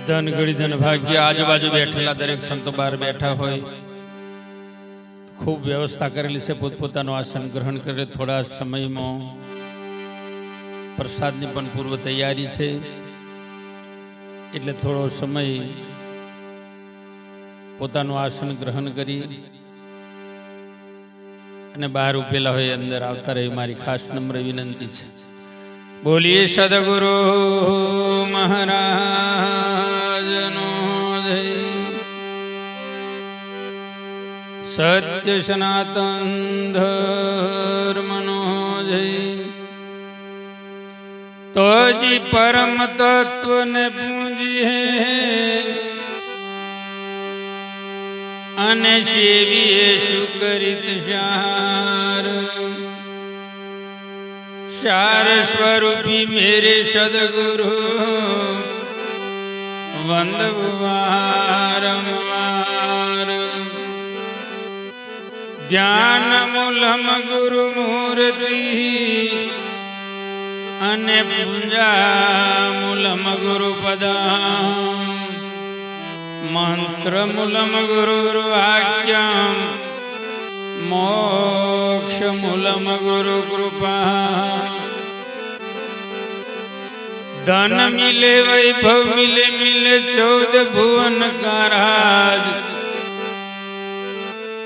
ધન ઘડી ધન ભાગ્ય આજુબાજુ બેઠેલા દરેક સંતો બહાર બેઠા હોય ખૂબ વ્યવસ્થા કરેલી છે પોતપોતાનું આસન ગ્રહણ કરે થોડા સમયમાં પ્રસાદની પણ પૂર્વ તૈયારી છે એટલે થોડો સમય પોતાનું આસન ગ્રહણ કરી અને બહાર ઉભેલા હોય અંદર આવતા રહે મારી ખાસ નમ્ર વિનંતી છે। બોલીએ સદગુરુ મહારાજનો જય। સત્ય સનાતન ધર્મનો જય। તો જી પરમ તત્વને પૂજીએ અને સેવીએ સુકરિત સાર। सार स्वरूपी मेरे सदगुरु वंदवारंवार। ध्यान मूलम गुरु मूर्ति अने पूजा मूलम गुरु पदा। मंत्र मूलम गुरुर्वाक्यम मोक्ष मूलम गुरु कृपा। धन मिले वैभव मिले मिले 14 भुवन का राज।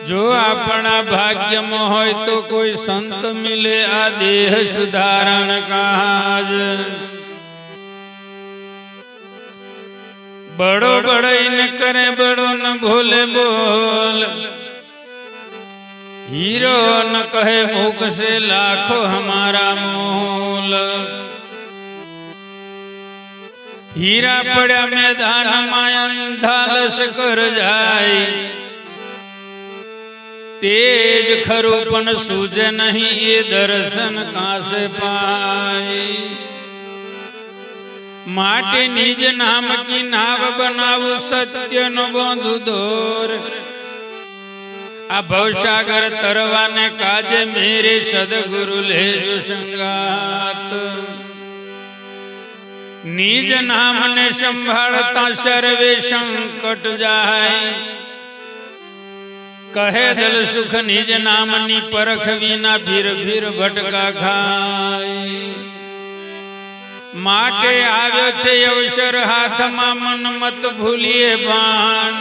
जो अपना भाग्य में होय तो कोई संत मिले आ देह सुधारण काज। बड़ो बड़ई न करे बड़ो न भोले बोल। हीरो न कहे मुख से लाखों हमारा मोल। हीरा पड़ा मैदान माया धालस कर जाए। तेज खरूपन सूझे नहीं ये दर्शन कहाँ से पाए। माटे निज नाम की नाव बनाऊ सत्य न बांधु दोर। आ भवसागर तरवाने काजे मेरे सदगुरु ले जो संगात। निज नाम ने संभालता सर्वे संकट जाए। कहे दल सुख निज नाम नी परख विना भीर भीर भटका खाए। माटे आव्यो छे अवसर हाथ मा मन मत भूलिए बाण।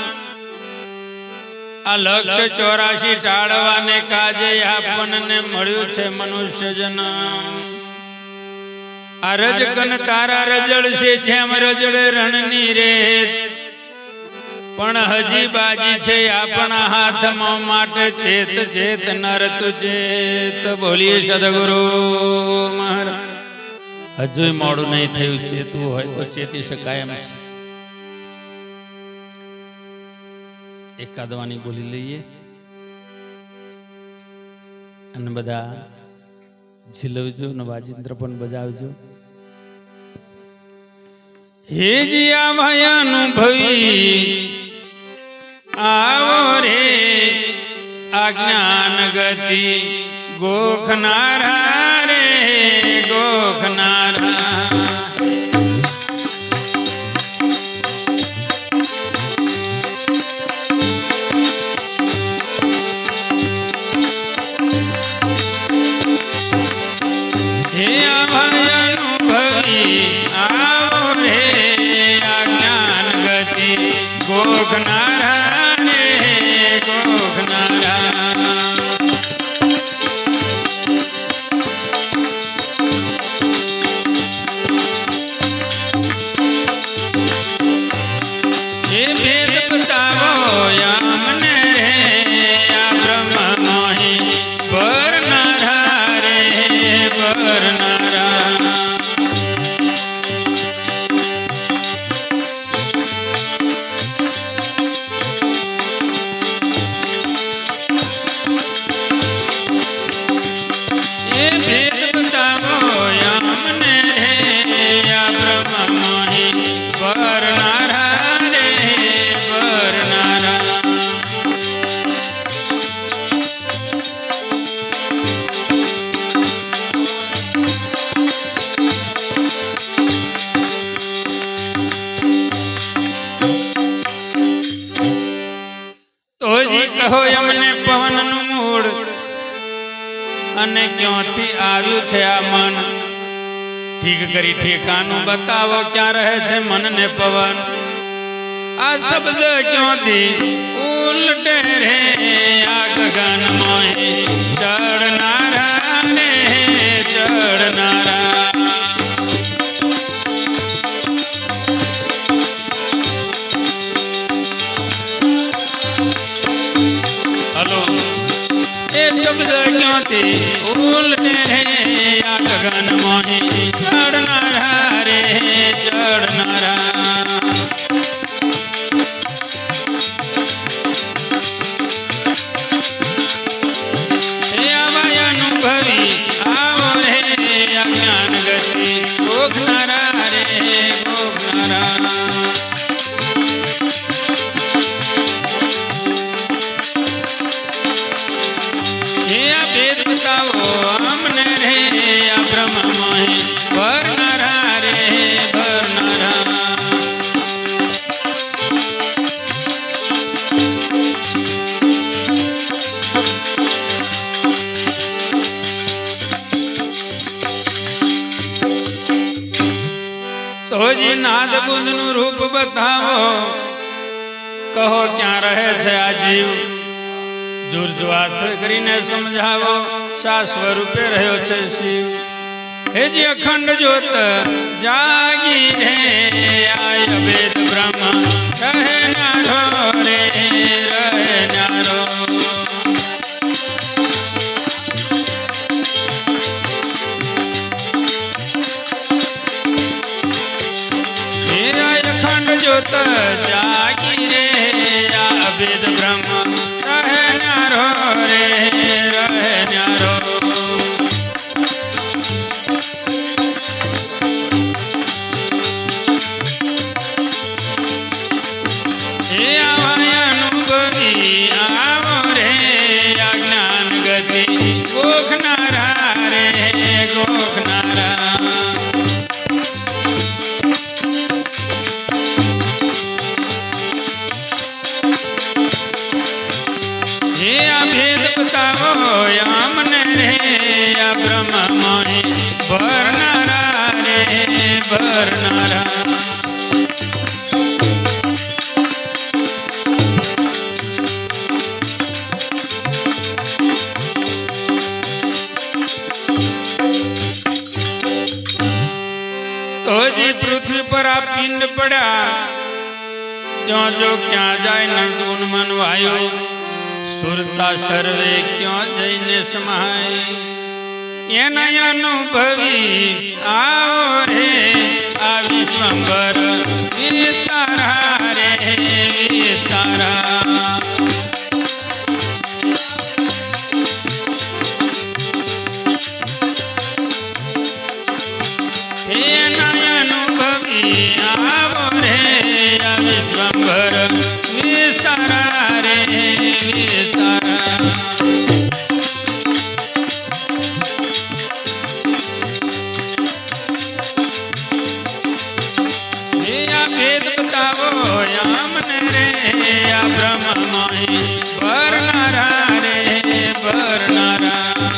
आ लक्ष्य 84 टाळवाने काजे आपने मळ्યું છે मनुष्य जन्म। आ रजकन तारा रजळશે જેમ રજળે રણની રેત। પણ હજી બાજી છે આપણા હાથમાં માટે ચેત ચેત નર તુ ચેત। બોલીએ સદગુરુ મહારાજ। હજુય મોડું નહીં થયું ચેતવું હોય તો ચેતી શકાય એમ છે। एकाद वाणी बोली लीए अने बधा झीलवजो ने वाजिंत्र पण बजावजो। हे जिया भयानुभवी आवो रे अज्ञान गति गोखनारा रे गोखनारा। गोखनारा रे गोखनारा। અને ક્યાંથી આવ્યું છે આ મન ઠીક કરી ઠેકાનું બતાવો ક્યાં રહે છે મન ને પવન આ શબ્દ ક્યાંથી ઉલટે રે આ ગગન મોહે ચડનારા રે ચડનારા હલો એ શબ્દ ક્યાંથી ઉલટે રે આ ગગન મોહે ચડનારા રે ચડનારા અમને રે આ બ્રહ્મ મોહે ભરનારા રે ભરનારા તો જી નાદ બુંદ નું રૂપ બતાવો કહો ક્યાં રહે છે આ જીવ જુર્જવાત કરીને સમજાવો શા સ્વરૂપે રહ્યો છે શિવ હે જે અખંડ જ્યોત જાગી રે આય વેદ બ્રહ્મ રહે નારો રે રહે નારો હે આય અખંડ જ્યોત જાગી રે આ વેદ બ્રહ્મ રહે નારો રે રહે નારો હે આવા અનુભવી આવો રે આ જ્ઞાન ગતિ ગોખનારા રે ગોખનારા હે આ ભેદ બતાવો અમને રે આ બ્રહ્મ મોહે ભરનારા રે ભરનારા તો જી પૃથ્વી પર આ પિંડ પડ્યા ત્યાં જો ક્યાં જાય નંદુન મન વાયો સુરતા સર્વે ક્યાં જઈને સમાય એના અનુભવી આવો રે આ વિશ્વંભર વિસ્તારા રે વિસ્તારા એના અનુભવી આવો રે આ વિશ્વંભર વિસ્તારા રે વિસ્તારા હે આ ભેદ બતાવો અમને રે આ બ્રહ્મ મોહે ભરનારા રે ભરનારા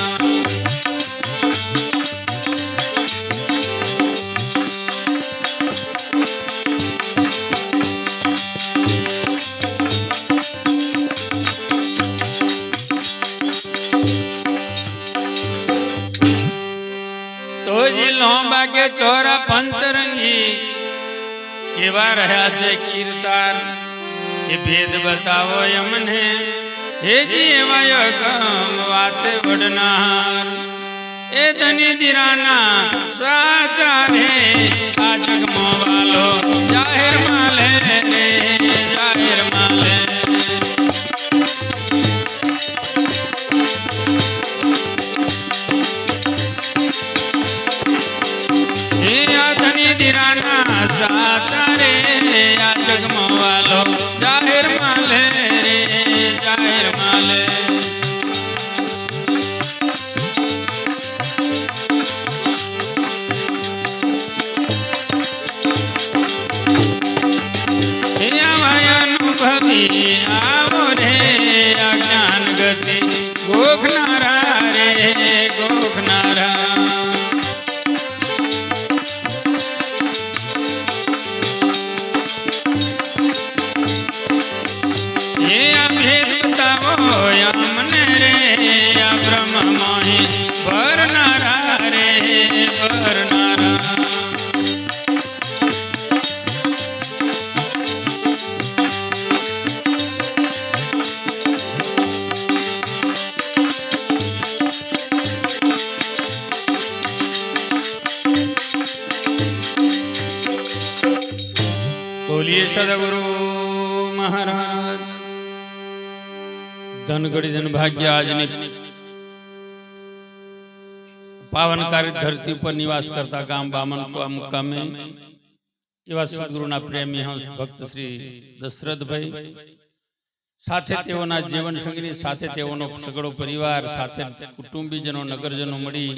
લોંબા કે ચોરા પંચરંગી કેવા રહ્યા છે કીર્તાર એ ભેદ બતાવો અમને હેજી એવા ગમ વાતે વડનાર એ ધની દીરાના સાચા રે આ જગમો વાલો જાહેર માલે રે જાહેર માલે દીરાના સાચા રે આ જગમો વાલો જાહેર માલે રે જાહેર માલે અનુભવી આવો રે આ જ્ઞાન ગતિ ગોખનારા રે બોલીએ સદગુરુ મહારાજ. ધન ઘડી ધન ભાગ્ય આજની પાવનકારી ધરતી પર નિવાસ કરતા ગામ બામન મુકામે એવા સદગુરુના પ્રેમી હંસ ભક્ત શ્રી દશરથભાઈ સાથે તેઓના જીવન સંગીની સાથે તેઓનો સગળો પરિવાર સાથે કુટુંબીજનો નગરજનો મળી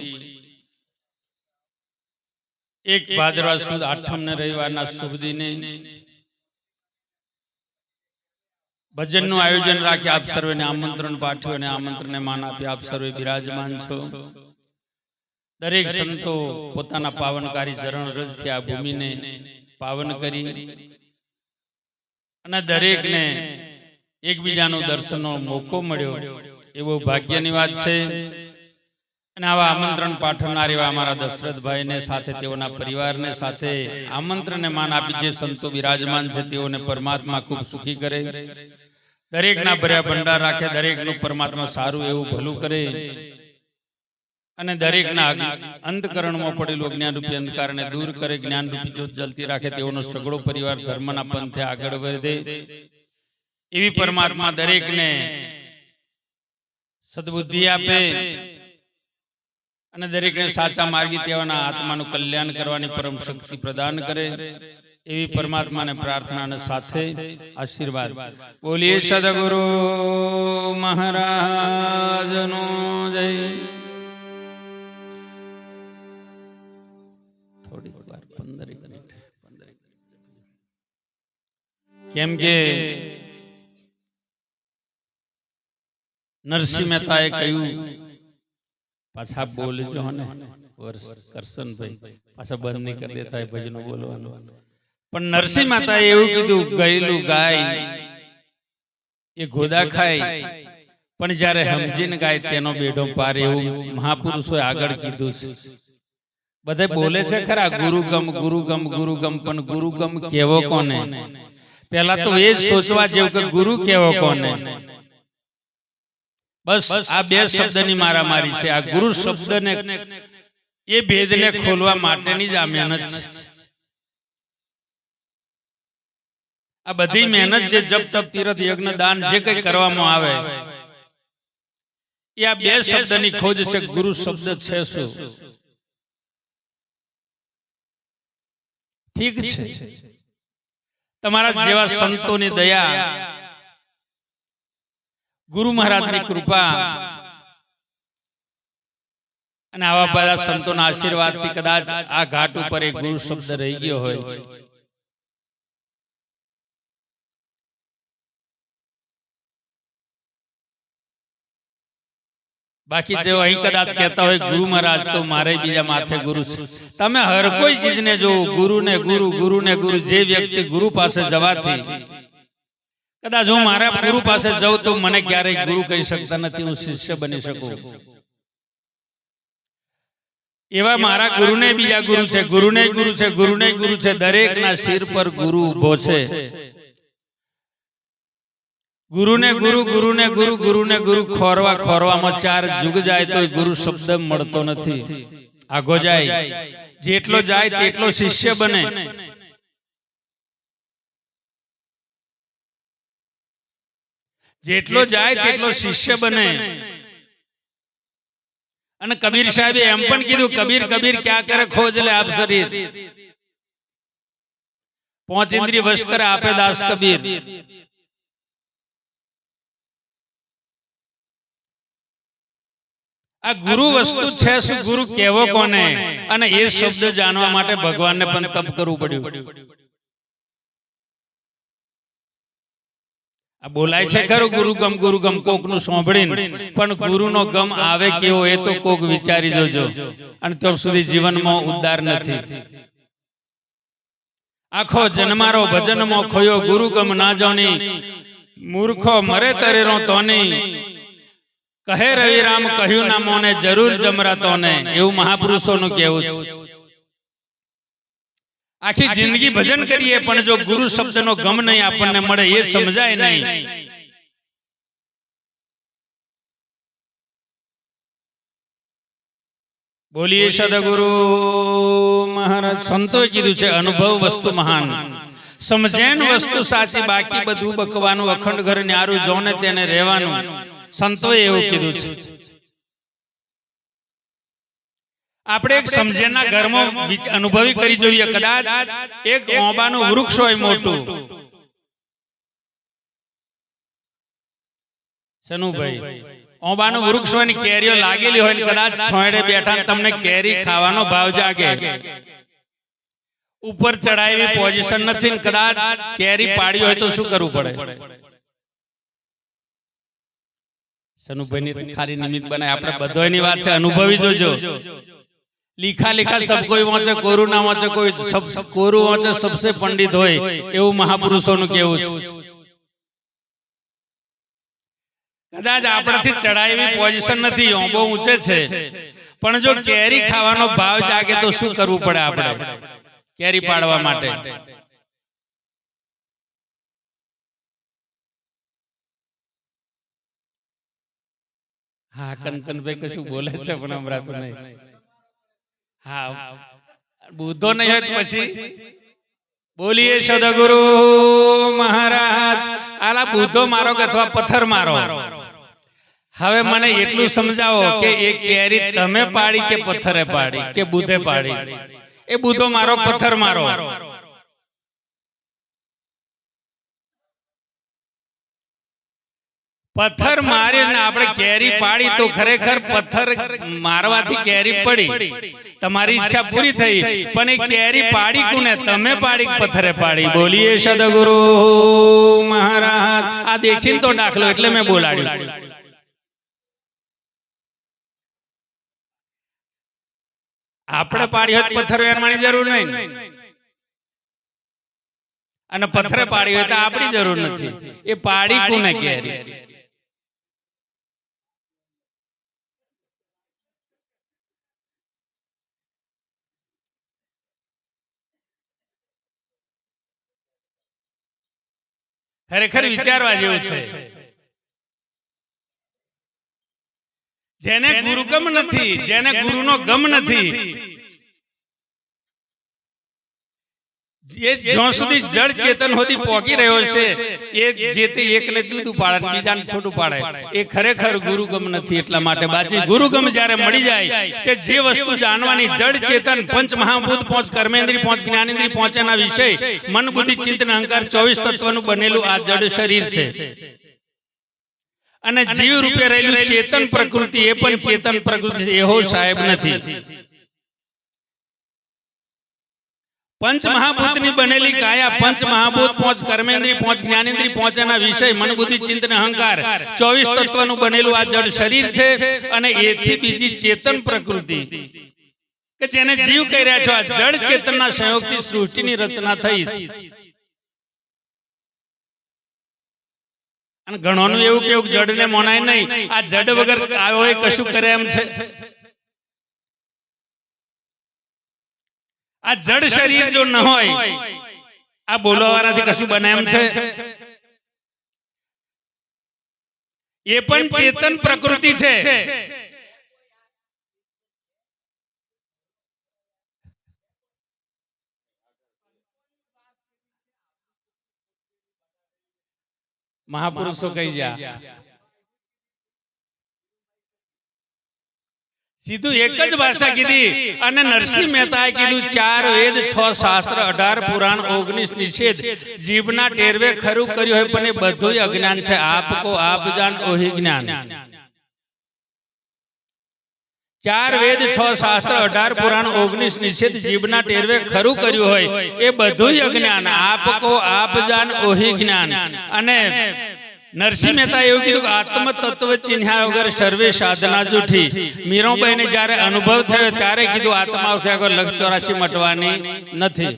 એક ભાદરવા સુદ આઠમ ને રવિવારના શુભ દિને ભજનનું આયોજન રાખી આપ સર્વેને આમંત્રણ પાઠવ્યું અને આમંત્રણને માન આપી આપ સર્વે બિરાજમાન છો. દરેક સંતો પોતાના પાવનકારી ચરણ રજથી આ ભૂમિને પાવન કરી અને દરેકને એકબીજાનો દર્શનનો મોકો મળ્યો એવો ભાગ્યની વાત છે. અને આવા આમંત્રણ પાઠવનાર એવા અમારા દશરથભાઈને સાથે તેઓના પરિવારને સાથે આમંત્રણને માન આપી જે સંતો બિરાજમાન છે તેઓને પરમાત્મા ખૂબ સુખી કરે, દરેકના ભર્યા ભંડાર રાખે, દરેકનું પરમાત્મા સારું એવું ભલું કરે અને દરેકના અંતકરણમાં પડેલું જ્ઞાનરૂપી અંધકારને દૂર કરે, જ્ઞાનરૂપી જ્યોત જલતી રાખે, તેઓનો સગળો પરિવાર ધર્મના પંથે આગળ વધે એવી પરમાત્મા દરેકને સદબુદ્ધિ આપે અને દરેકને સાચા માર્ગે તેઓના આત્માનું કલ્યાણ કરવાની પરમ શક્તિ પ્રદાન કરે એવી પરમાત્માને પ્રાર્થના અને સાથે આશીર્વાદ. બોલીએ સદગુરુ મહારાજનો જય. થોડીક વાર 15 મિનિટ કેમ કે નરસિંહ મહેતાએ કહ્યું પાછા બોલજો ને કરશનભાઈ પાછા બંધ નહીં કરી દેતા ભજનો બોલવાનું. પણ નરસિંહ માતાએ એવું કીધું ગયેલું ગાય એ ગોદા ખાય પણ જયારે સમજીને ગાય તેનો બેડો પાર, એવું મહાપુરુષોએ આગળ કીધું છે. બધા બોલે છે ખરા ગુરુગમ ગુરુગમ ગુરુગમ, પણ ગુરુગમ કેવો કોને? પેલા તો એ જ સોચવા જેવું કે ગુરુ કેવો કોને. બસ આ બે શબ્દની મારામારી છે. આ ગુરુ શબ્દને એ ભેદને ખોલવા માટેની જ આ મહેનત છે. આ બધી મહેનત જે જપ તપ તીર્થ યજ્ઞ દાન જે કઈ કરવામાં આવે એ આ બે શબ્દની ખોજ છે. ગુરુ શબ્દ છે શું? ઠીક છે, તમારા જેવા સંતોની દયા, ગુરુ મહારાજની કૃપા અને આવા બધા સંતોના આશીર્વાદથી કદાચ આ ઘાટ ઉપર એક ગુરુ શબ્દ રહી ગયો હોય. બાકી જો અહીં કદાચ કહેતા હોય ગુરુ મહારાજ તો મારે બીજા માથે ગુરુ છે. તમે હર કોઈ ચીજને જો ગુરુને ગુરુ ગુરુને ગુરુ, જે વ્યક્તિ ગુરુ પાસે જવાથી કદાચ હું મારા ગુરુ પાસે જાઉં તો મને ક્યારેય ગુરુ કહી શકતા નથી, હું શિષ્ય બની શકું. એવા મારા ગુરુને બીજા ગુરુ છે, ગુરુને ગુરુ છે, ગુરુને ગુરુ છે. દરેકના શિર પર ગુરુ ઉભો છે. ગુરુને ગુરુ ગુરુને ગુરુ ગુરુને ગુરુ ખોરવા ખોરવામાં 4 જુગ જાય તો ગુરુ શબ્દ મળતો નથી. આગો જાય જેટલો જાય તેટલો શિષ્ય બને. જેટલો જાય તેટલો શિષ્ય બને. અને કબીર સાહેબે એમ પણ કીધું, કબીર કબીર ક્યાં કરે ખોજ લે આપ શરીર, 5 ઇન્દ્રિય વશ કરે આપે દાસ કબીર. આ ગુરુ વસ્તુ છે શું? ગુરુ કેવો કોને? અને એ શબ્દ જાણવા માટે ભગવાનને પણ તપ કરવું પડ્યું. આ બોલાય છે ખરું ગુરુગમ કોકનું સાંભળીને, પણ ગુરુનો ગમ આવે કેવો એ તો કોક વિચારી જોજો. અને તો સુધી જીવનમાં ઉદ્ધાર નથી. આખો જન્મારો ભજનમાં ખોયો, ગુરુગમ ના જાણી મૂર્ખો મરે તરેરો તોની, કહે રવિ રામ કહ્યું ના મોને જરૂર જમરાતો ને. એવું મહાપુરુષોનું કહેવું છે. આખી જિંદગી ભજન કરીએ પણ જો ગુરુ શબ્દનો ગમ નહીં આપણને મળે, એ સમજાય નહીં. બોલીએ સદગુરુ મહારાજ. સંતોએ કીધું છે અનુભવ વસ્તુ મહાન. સમજેન વસ્તુ સાચી, બાકી બધું બકવાનું, અખંડ ઘર ન્યારું જોને તેને રહેવાનું. સંતોએ એવું કીધું છે. આપણે એક સમજેના ઘરમાં અનુભવી કરી જોઈએ. કદાચ એક ઓંબાનું વૃક્ષ હોય મોટું, સનુભાઈ, ઓંબાનું વૃક્ષ હોય ને કેરીઓ લાગેલી હોય ને કદાચ છોંયડે બેઠા તમને કેરી ખાવાનો ભાવ જાગે, ઉપર ચડાવી પોઝિશન નથી, કદાચ કેરી પાડી હોય તો શું કરવું પડે? સનુભાઈ ની ખાલી નિમિત્ત બનાય. આપણે બધાની વાત છે, અનુભવી જોજો. લીખા લીખા સબ કોઈ વાંચે, કોરું ના વાંચે કોઈ, કોરું વાંચે સબસે પંડિત હોય, એવું મહાપુરુષોનું કેવું છે. કદાચ આપણાથી ચડાવી પોઝિશન નથી, બહુ ઊંચે છે, પણ જો કેરી ખાવાનો ભાવ જાગે તો શું કરવું પડે આપણે કેરી પાડવા માટે? હા, કંચનભાઈ કશું બોલે છે પણ હમણાં નહીં. હા, બુદ્ધો નહીં હોય પછી બોલીએ સદગુરુ મહારાજ. આલા બુદ્ધો મારો કે અથવા પથ્થર મારો? હવે મને એટલું સમજાવો કે એ કેરી તમે પાડી કે પથ્થરે પાડી કે બુદ્ધે પાડી? એ બુદ્ધો મારો પથ્થર મારો? પથ્થર મારીને આપણે કેરી પાડી તો ખરેખર પથ્થર મારવાથી કેરી પડી, તમારી ઈચ્છા પૂરી થઈ, પણ એ કેરી પાડી કોને? તમે પાડી પથ્થરે પાડી? બોલીએ સદગુરુ મહારાજ. આ દેખીને તો દાખલો એટલે મેં બોલાડ્યું. આપણે પાડી હોય પથ્થર વેરવાની જરૂર નહીં, અને પથ્થરે પાડી હોય તો આપણી જરૂર નથી. એ પાડી કોને કેરી? ખરેખર વિચારવા જેવું છે. જેને ગુરુગમ નથી, જેને ગુરુનો ગમ નથી, એ જ્યાં સુધી જળ ચેતન સુધી પહોંચી રહ્યો છે, એ જે તે એકને જુદું પાડે, બીજાને છોટું પાડે, એ ખરેખર ગુરુગમ નથી. એટલા માટે બાજી ગુરુગમ જ્યારે મળી જાય કે જે વસ્તુ જાણવાની જળ ચેતન પંચ મહાભૂત પહોંચ કર્મેન્દ્રિય પહોંચ જ્ઞાનેન્દ્રિય પહોંચેના વિષય મન બુદ્ધિ ચિંતન અહંકાર 24 તત્વનું બનેલું આ જડ શરીર છે. અને જીવ રૂપે રહેલું ચેતન પ્રકૃતિ, એ પણ ચેતન પ્રકૃતિ એવો સાહેબ નથી. પંચ મહાભૂતની બનેલી કાયા પંચ મહાભૂત પહોંચ કર્મેન્દ્રિય પહોંચ જ્ઞાનેન્દ્રિય પહોંચેના વિષય મન બુદ્ધિ ચિંતન અહંકાર 24 તત્વનું બનેલું આ જડ શરીર છે. અને એથી બીજી ચેતન પ્રકૃતિ કે જેને જીવ કહી રહ્યા છો, આ જડ ચેતનના સંયોગથી સૃષ્ટિની રચના થઈ. અને ઘણોનું એવું કેવું જડને મોનાય નહીં, આ જડ વગર આવ્યો એ કશું કરે એમ છે. આ જડ શરીર જો ન હોય, આ બોલવાવાળાથી કશું બને એમ છે? એ પણ ચેતન પ્રકૃતિ છે. મહાપુરુષો કહી જા, સીધું એક જ ભાષા કીધી. અને નરસિંહ મહેતાએ કીધું 4 વેદ 6 શાસ્ત્ર 18 પુરાણ 19 નિષેધ જીવના ટેરવે ખરું કર્યું હોય, પણ એ બધું અજ્ઞાન છે. આપકો આપ જાન ઓહી જ્ઞાન. 4 વેદ 6 શાસ્ત્ર 18 પુરાણ 19 નિષેધ જીવના ટેરવે ખરું કર્યું હોય, એ બધું અજ્ઞાન. આપકો આપ જાન ઓહી જ્ઞાન. અને નરસિંહ મહેતા એવું કીધું કે આત્મ તત્વ ચિન્હ્યા વગર સર્વે સાધના જૂઠી. મીરાબાઈને જ્યારે અનુભવ થયો ત્યારે કીધું આત્મા થયા વગર લક્ષ 84 મટવાની નથી.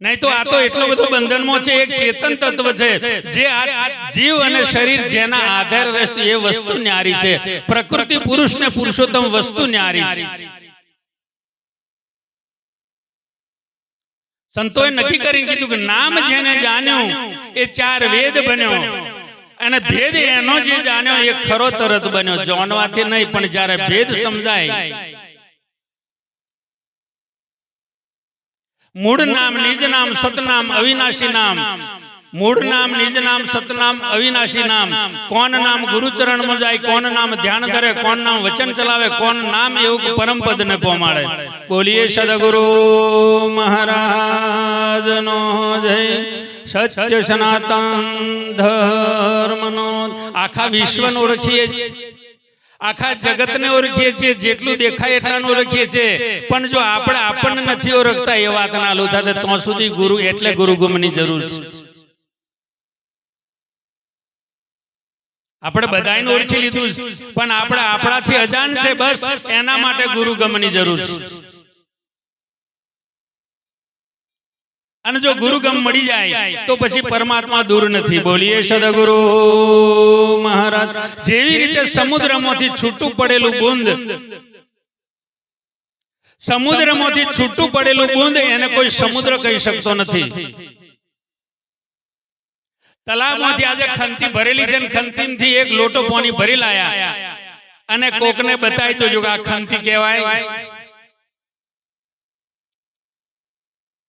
નહીં તો આ તો એટલો બધો બંધનમાં છે. એક ચેતન તત્વ છે જે આ જીવ અને શરીર જેના આધાર રહેશે એ વસ્તુ ન્યારી છે. પ્રકૃતિ પુરુષ ને પુરુષોત્તમ વસ્તુ ન્યારી છે. સંતોએ નક્કી કરીને કીધું કે નામ જેને જાણ્યું એ 4 વેદ બન્યો, અને ભેદ એનો જે જાણ્યો એ ખરો તરત બન્યો. જાણવાથી નહીં, પણ જ્યારે ભેદ સમજાય મૂળ નામ, નિજ નામ, સતનામ, અવિનાશી નામ. મૂળ નામ, નિજ નામ, સતનામ, અવિનાશી નામ. કોણ નામ ગુરુચરણ માં જાય, કોણ નામ ધ્યાન ધરે, કોણ નામ વચન ચલાવે, કોણ નામ એવું પરમ પદ ને પહોંચાડે. બોલીએ સદગુરુ મહારાજ નો જય. સત્ય સનાતન ધર્મ નો. આખા વિશ્વને ઓળખીએ છીએ, આખા જગતને ઓળખીએ છીએ, જેટલું દેખાય એટલાને ઓળખીએ છીએ, પણ જો આપણે આપણને નથી ઓળખતા એ વાત ના લો થાય તો સુધી ગુરુ એટલે ગુરુગમની જરૂર છે. આપણે બધાને ઓળખી લીધું પણ આપણે આપણાથી અજાણ છે, બસ એના માટે ગુરુગમની જરૂર છે. અને જો ગુરુગમ મળી જાય તો પછી પરમાત્મા દૂર નથી. બોલીએ સદગુરુ મહારાજ. જેવી રીતે સમુદ્રમાંથી છૂટું પડેલું બુંદ, સમુદ્રમાંથી છૂટું પડેલું બુંદ એને કોઈ સમુદ્ર કહી શકતો નથી. તલાવમાંથી આજે ખંતી ભરેલી છે, ખંતીથી એક લોટો પાણી ભરી લાયા અને કોકને બતાવી તો જો આ ખંતી કહેવાય.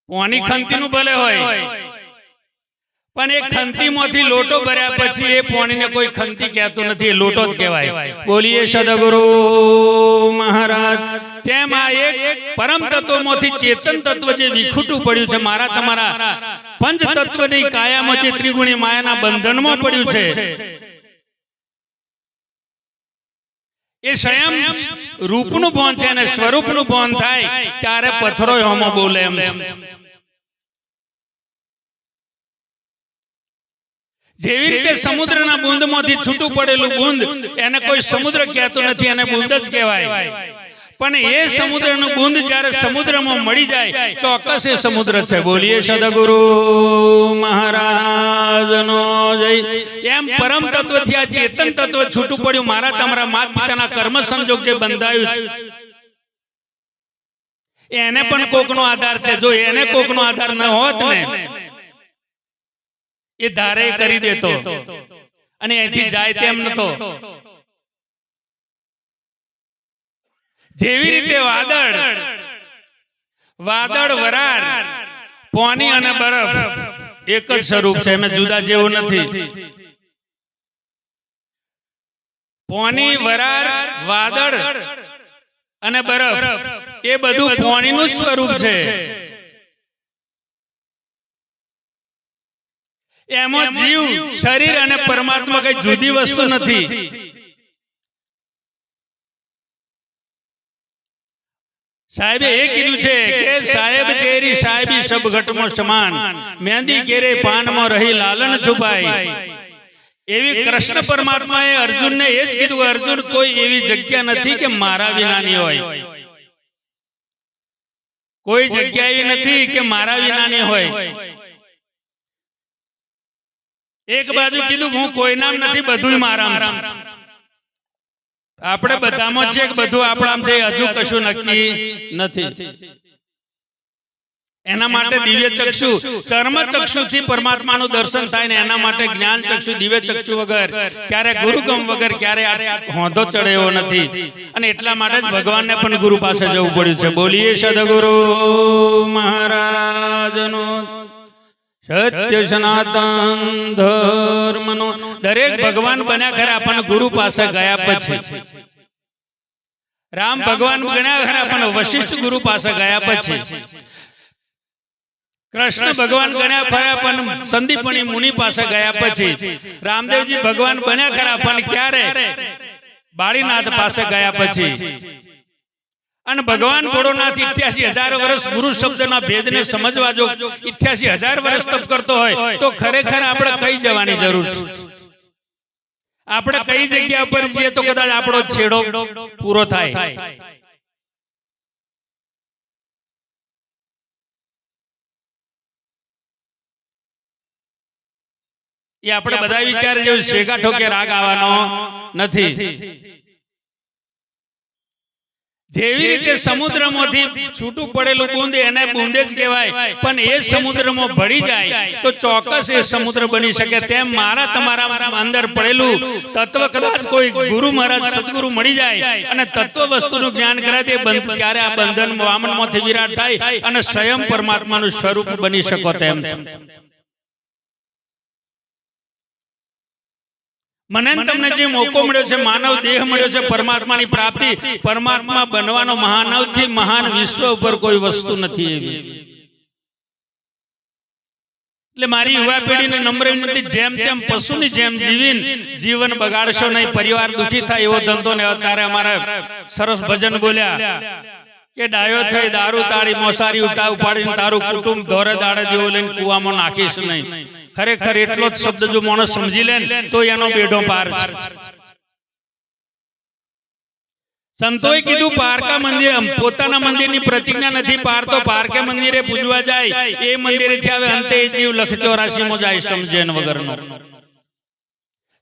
પાણી ખંતીનું ભલે હોય પણ એ ખંતીમાંથી લોટો ભર્યા પછી એ પાણીને કોઈ ખંતી કહેતું નથી, એ લોટો જ કહેવાય. બોલીએ સદગુરુ મહારાજ. તેમ આ એક પરમ તત્વમાંથી ચેતન તત્વ જે વિખૂટું પડ્યું છે, મારા તમારા પંચ તત્વની કાયામાં જે ત્રિગુણી માયાના બંધનમાં પડ્યું છે, એ સ્વયં રૂપનું ભાન છે અને સ્વરૂપનું ભાન થાય ત્યારે પથ્થરો હોમો બોલે એમ છે. જેવી રીતે સમુદ્રના બુંદમાંથી છૂટું પડેલું બુંદ એને કોઈ સમુદ્ર કહેતું નથી, એને બુંદ જ કહેવાય. પણ એ સમુદ્રનું બુંદ જ્યારે સમુદ્રમાં મળી જાય ચોક્કસ એ સમુદ્ર છે. બોલીએ સદગુરુ મહારાજનો જય. એમ પરમ તત્વથી આ ચેતન તત્વ છૂટું પડ્યું, મારા તમારા માતા પિતાના કર્મ સંજોગ જે બંધાયું છે એને પણ કોકનો આધાર છે. જો એને કોકનો આધાર ન હોત ને એ ધારે કરી દેતો અને અહીંથી જાય તેમ નતો. જેવી રીતે વાદળ, વરાળ, પાણી અને બરફ એક જ સ્વરૂપ છે, એમાં જુદા જેવું નથી. પાણી, વરાળ, વાદળ અને બરફ એ બધું પાણીનું સ્વરૂપ છે. એમાં જીવ, શરીર અને પરમાત્મા કઈ જુદી વસ્તુ નથી. સાહેબે એ કીધું છે કે સાહેબ તેરી સાહેબી સબ ઘટમાં સમાન, મહેંદી કેરે પાનમાં રહી લાલન છુપાઈ. એવી કૃષ્ણ પરમાત્માએ અર્જુનને એ જ કીધું, અર્જુન કોઈ એવી જગ્યા નથી કે મારા વિનાની હોય, કોઈ જગ્યા એવી નથી કે મારા વિનાની હોય. એક બાજુ કીધું હું કોઈ નામ નથી, બધું મારામાં છે. આપણે બધામાં છે કે બધું આપણામાં છે હજુ કશું નક્કી નથી. એના માટે દિવ્ય ચક્ષુ, ચર્મ ચક્ષુથી પરમાત્માનું દર્શન થાય ને એના માટે જ્ઞાન ચક્ષુ, દિવ્ય ચક્ષુ વગર ક્યારે ગુરુગમ વગર ક્યારે હોંધો ચડે એવો નથી. અને એટલા માટે જ ભગવાનને પણ ગુરુ પાસે જવું પડ્યું છે. બોલીએ સદગુરુ મહારાજનો. સત્ય સનાતન ધર્મનો. દરેક ભગવાન બન્યા ખરા પણ ગુરુ પાસે ગયા પછી. રામ ભગવાન બન્યા ખરા પણ વશિષ્ઠ ગુરુ પાસે ગયા પછી. કૃષ્ણ ભગવાન બન્યા ખરા પણ સંદીપની મુનિ પાસે ગયા પછી. રામદેવજી ભગવાન બન્યા ખરા પણ ક્યારે? બાળીનાથ પાસે ગયા પછી. અને ભગવાન ભોળોનાથ 88,000 વર્ષ ગુરુ શબ્દના ભેદને સમજવા જો 88,000 વર્ષ તપ કરતો હોય તો ખરેખર આપણે કઈ જવાની જરૂર છે? આપણે કઈ જગ્યા પર જઈએ તો કદાચ આપણો છેડો પૂરો થાય? એ આપણે બધા વિચાર જેવું શેગા ઠોકે રાગ આવવાનો નથી. જેવી રીતે સમુદ્રમાંથી છૂટું પડેલું બુંદ એને બુંદ જ કહેવાય, પણ એ સમુદ્રમાં ભળી જાય તો ચોક્કસ એ સમુદ્ર બની શકે. તેમ મારા તમારા અંદર પડેલું તત્વ કદાચ કોઈ ગુરુ મહારાજ સદગુરુ મળી જાય અને તત્વ વસ્તુનું જ્ઞાન કરાય ત્યારે આ બંધન વામનમાંથી વિરાટ થાય અને સ્વયં પરમાત્માનું સ્વરૂપ બની શકો તેમ છે. મને તમને જે મોકો મળ્યો છે, માનવ દેહ મળ્યો છે, પરમાત્માની પ્રાપ્તિ, પરમાત્મા બનવાનો મહાનવથી મહાન વિશ્વ ઉપર કોઈ વસ્તુ નથી એવી. એટલે મારી યુવા પેઢીને નમ્ર વિનંતી, જેમ તેમ પશુની જેમ જીવીને જીવન બગાડશો નહીં. પરિવાર દુખી થાય એવો ધંધો ને. અત્યારે અમારા સરસ ભજન બોલ્યા કે ડાયો થઈ દારૂ તાળી મોસારી ઉપાડીને તારું કુટુંબ ધોરે દાડે જેવો લઈને કુવામાં નાખીશ નહીં. ખરેખર એટલો જ શબ્દ જો માણસ સમજી લે તો એનો બેડો પાર છે. સંતોએ કીધું પારકા મંદિર પોતાના મંદિરની પ્રતિજ્ઞા નથી પારતો, પારકે મંદિરે પૂજવા જાય એ મંદિરેથી આવે અંતે જીવ લખ 84 માં જાય સમજેન વગરનો.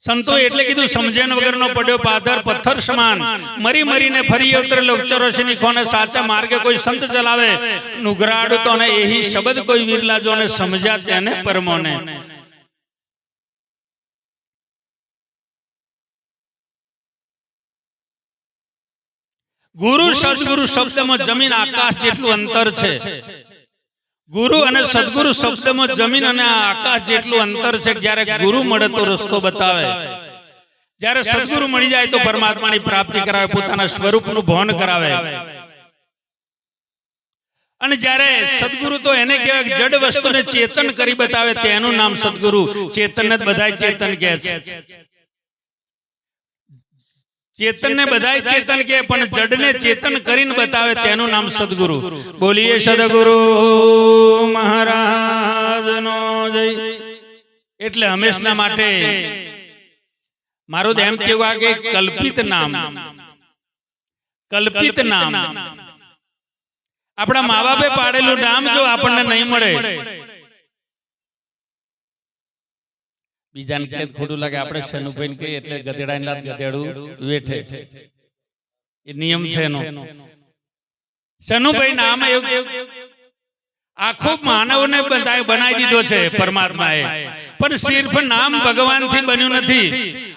સંતો એટલે કીધું સમજેન વગરનો પડ્યો પાથર પથ્થર સમાન, મરી મરીને ફરી અવતરે લોક 84 ની કોને. સાચા માર્ગે કોઈ સંત ચલાવે નુગરાડ તો ને એહી શબ્દ કોઈ વિરલા જો ને સમજ્યા તેને પરમોને. ગુરુ સદગુરુ શબ્દમાં જમીન આકાશ જેટલું અંતર છે. ગુરુ અને સદગુરુ શબ્દમાં જમીન અને આકાશ જેટલું અંતર છે. જ્યારે ગુરુ મળે તો રસ્તો બતાવે, જ્યારે સદગુરુ મળી જાય તો પરમાત્માની પ્રાપ્તિ કરાવે, પોતાના સ્વરૂપનું ભાન કરાવે. અને જ્યારે સદગુરુ તો એને કહેવાય જડ વસ્તુને ચેતન કરી બતાવે, તેનું નામ સદગુરુ. ચેતનને બધાય ચેતન કહે છે, ચેતનને બધાય ચેતન કહે, પણ જડને ચેતન કરીને બતાવે તેનું નામ સદગુરુ. બોલીએ સદગુરુ મહારાજનો જય. એટલે હંમેશના માટે મારું એમ કહેવું કે કલ્પિત નામ આપણા મા બાપે પાડેલું નામ જો આપણને નહીં મળે, બીજાને કે ખોટું લાગે, આપણે શનુભાઈ કહીએ એટલે ગધેડાની લાત ગધેડું વેઠે, એ નિયમ છે એનો. શનુભાઈ નામ આખો માનવને બનાવી દીધો છે પરમાત્માએ, પણ સિર્ફ નામ ભગવાનથી બન્યું નથી.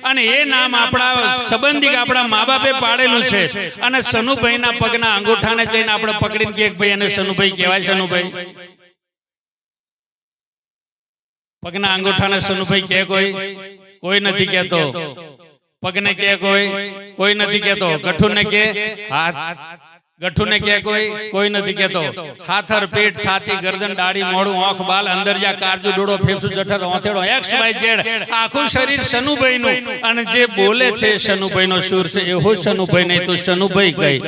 અને એ નામ આપણા સંબંધી આપણા મા બાપે પાડેલું છે. અને શનુભાઈના પગના અંગૂઠાને જઈને આપણે પકડીને કે ભાઈ એને શનુભાઈ કહેવાય. શનુભાઈ પગના અંગૂઠાને શનુભાઈ કે કોઈ નથી કહેતો. પગને કે કોઈ નથી કહેતો. ગઠ્ઠુને કે હાથ, ગઠ્ઠુને કે કોઈ નથી કહેતો. હાથર, પેટ, છાતી, ગરદન, દાઢી, મોઢું, આંખ, બાલ, અંદર જા કારજુ, ડોળો, ફેફસું, જઠર, ઓથેડો, XYZ આખું શરીર શનુભાઈનું. અને જે બોલે છે શનુભાઈનો સુર છે, એવો શનુભાઈ નહીં તો શનુભાઈ કઈ.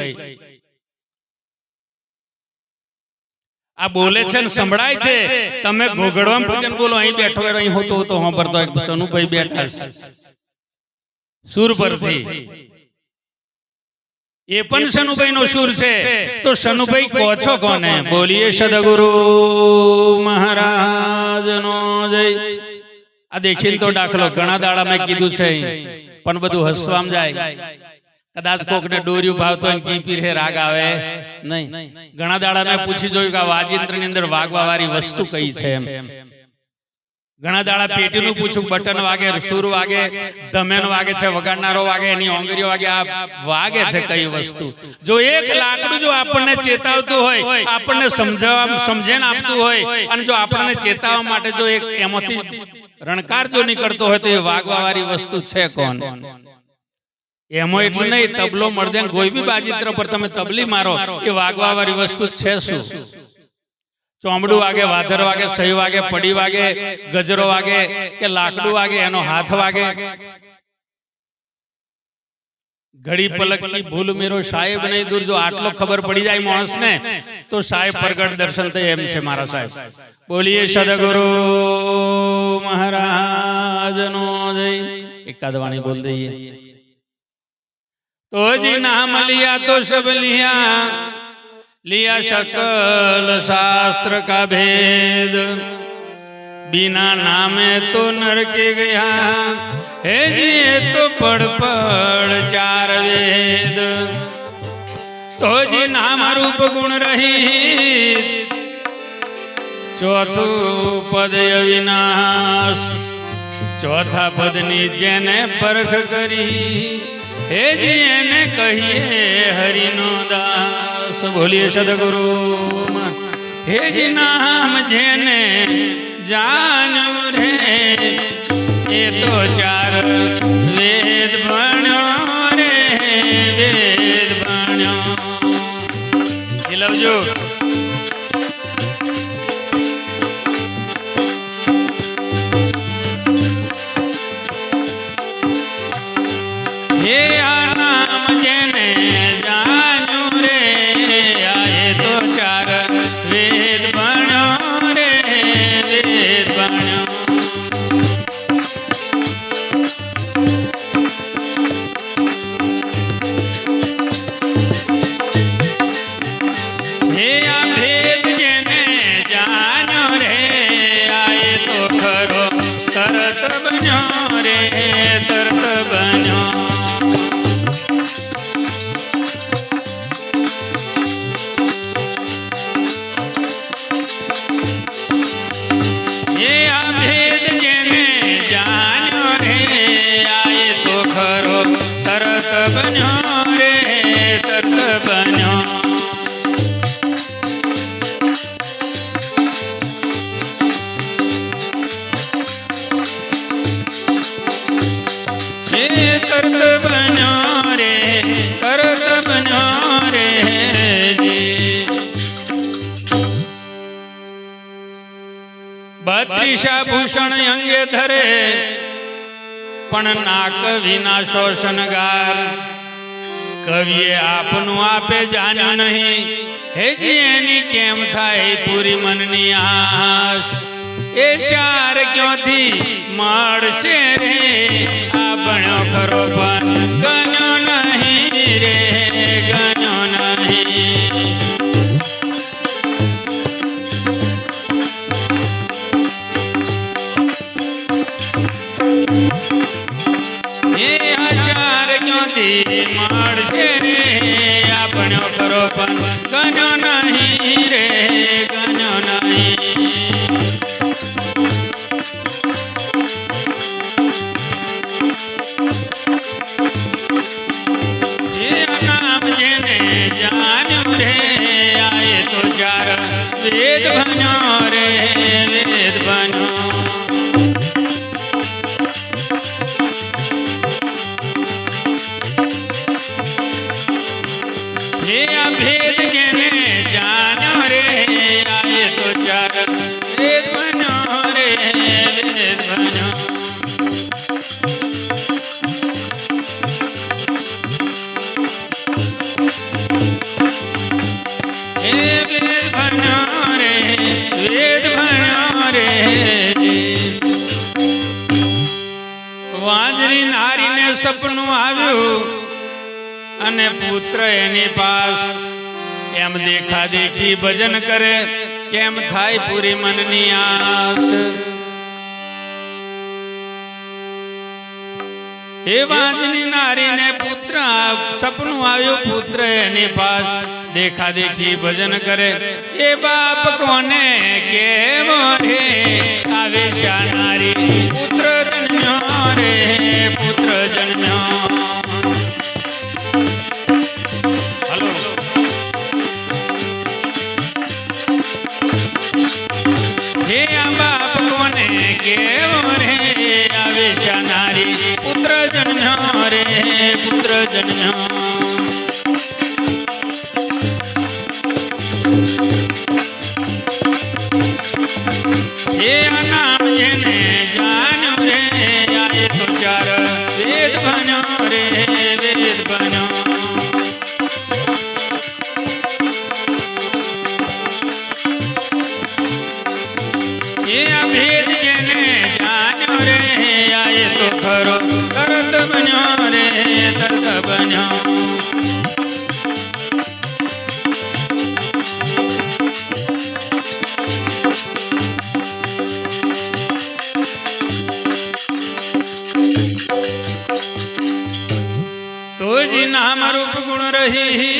આ બોલે છે ને સંભળાય છે. તમે ઘોઘડવામાં ભજન બોલો, અહીં બેઠો અહીં હોતો સાંભળતો શનુભાઈ બેઠા છે સુર પરથી. એ પણ શનુભાઈ નો સુર છે. તો શનુભાઈ કહો છો કોને? બોલીએ સદગુરુ મહારાજનો જય. આ દેખીને તો દાખલો ઘણા દાડા મેં કીધું છે, પણ બધું હસવામ જાય. કદાચ કોકને ડોર્યું ભાવતો હોય કી પીર હે રાગ આવે નહીં. ઘણા દાડા મેં પૂછી જોયું કે આ વાજિંત્ર ની અંદર વાગવા વાળી વસ્તુ કઈ છે એમ. ઘણા દાડા પેટીનું પૂછું, બટન વાગે, સુર વાગે, ધમેન વાગે છે, વગાડનારો વાગે, એની ઓંગરીઓ વાગે, આ વાગે છે કઈ વસ્તુ. જો એક લાકડું જો આપણને ચેતાવતું હોય, આપણને સમજણ આપતું હોય, અને જો આપણને ચેતાવવા માટે જો એક એમાંથી રણકાર જો નીકળતો હોય તો એ વાગવા વાળી વસ્તુ છે કોણ? એમાં એટલું નહીં, તબલો મળદે કોઈ બી બાજીત્ર પર તમે તબલી મારો, એ વાગવા વાળી વસ્તુ છે શું? ચોમડું વાગે, વાધર વાગે, સહી વાગે, પડી વાગે, ગજરો વાગે કે લાકડું વાગે, એનો હાથ વાગે. ઘડી પલક કી ભૂલ મેરો સાહેબ નહીં દૂર. જો આટલો ખબર પડી જાય માણસ ને તો સાહેબ પ્રગટ દર્શન થાય એમ છે મારા સાહેબ. બોલીએ સદગુરુ મહારાજનો જય. એકાદ વાણી બોલ દઈએ. तो जी नाम लिया तो सब लिया सकल शास्त्र का भेद, बिना नामे तो नरके गया है जी ये तो पढ़ पढ़ 4 वेद. तो जी नाम रूप गुण रही चौथु पद अविनाश चौथा पदनी जेने परख करी हे जी एने कहिए हरिनो दास बोलिए सदगुरु हे जी नाम जेने जानो रे ये तो चार वेद बण्यो रे वेद बण्यो लवजो हे आ नाम जेने जानो रे आए तो चार वेद बण्यो रे वेद बण्यो हे आ भेद जेने जानो रे आए तो खरो तरत बन्यो रे तरत बन्यो ये भेद जेने जानो रे आए तो खरो तरत बन्यो रे तरत बन्यो हे तरत बन्यो रे तरत बन्यो रे जी बत्रीसा भूषण अंगे धरे पण नाक विना शोषणगार कविए आपनु आपे जान्यो नहीं हे जी एनी केम थाय पूरी मननी आस ए शार क्यों थी माड़शे रे आ बण्यो खरो पण गण्यो नहीं रे गण्यो नहीं हे आचार क्यों थी माड़शे रे आ बण्यो खरो पण गण्यो नहीं रे गण्यो नहीं हे नाम जेने जान्यो रे आए तो चार वेद बन्यो रे वेद बन्यो हे भेद जेने जान्यो रे आए तो चार वेद बन्यो रे वेद बन्यो हे वेद बन्यो रे वेद बन्यो रे वांजरी नारी ने सपनु आव्યું અને પુત્ર એની પાસ એમ દેખા દેખી ભજન કરે કેમ થાય પૂરી મનની આસ हे वांजनी नारी ने पुत्र सपनु आयो पुत्र एनी पास देखा देखी भजन करे ए बाप कोने केवो रे आवेशा नारी पुत्र जन्म्यो रे पुत्र जन्म्यो हेलो हे बाप कोने केवो रे आवेशा नारी पुत्र जन्म्यो रे पुत्र जन्म्यो हे नाम जेने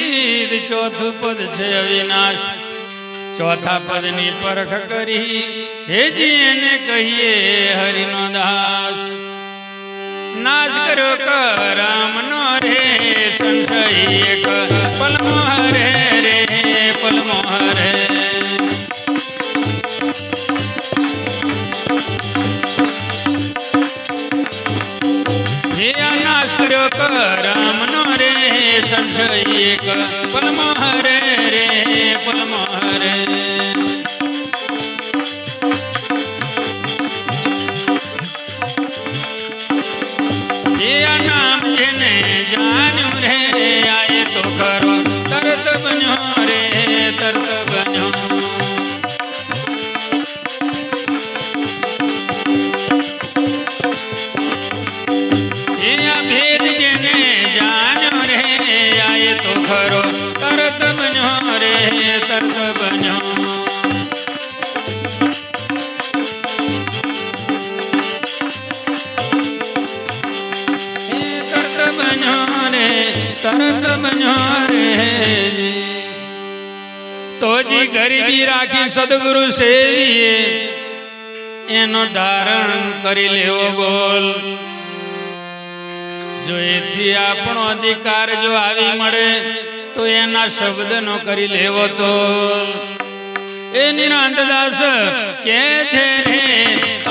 વિવિધ ચોથું પદ છે અવિનાશ ચોથા પદની પરખ કરી હેજી એને કહીએ હરિનો દાસ નાશ કર્યો કરમનો રે સંશય એક પલમો હરે રે પલમો હરે નાશ કર્યો કરમનો રે સંશય એક પલમો હરે રે પલમો હરે નામ જેને જાણ્યું રે આયે તો ખરો તરત બન્યો રે તરત બન્યો ભેદ જેને જાણ્યો રે આયે તો ખરો તરત બન્યો રે તરત બન્યો તરત બન્યો રે તો જી ગરીબી રાખી સદગુરુ સેવીએ એનો ધારણ કરી લેવો બોલ જો એથી આપણો અધિકાર જો આવી મળે તો એના શબ્દનો કરી લેવો તો એ નિરાંત દાસ કે છે રે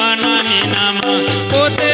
અનામી નામ પોતે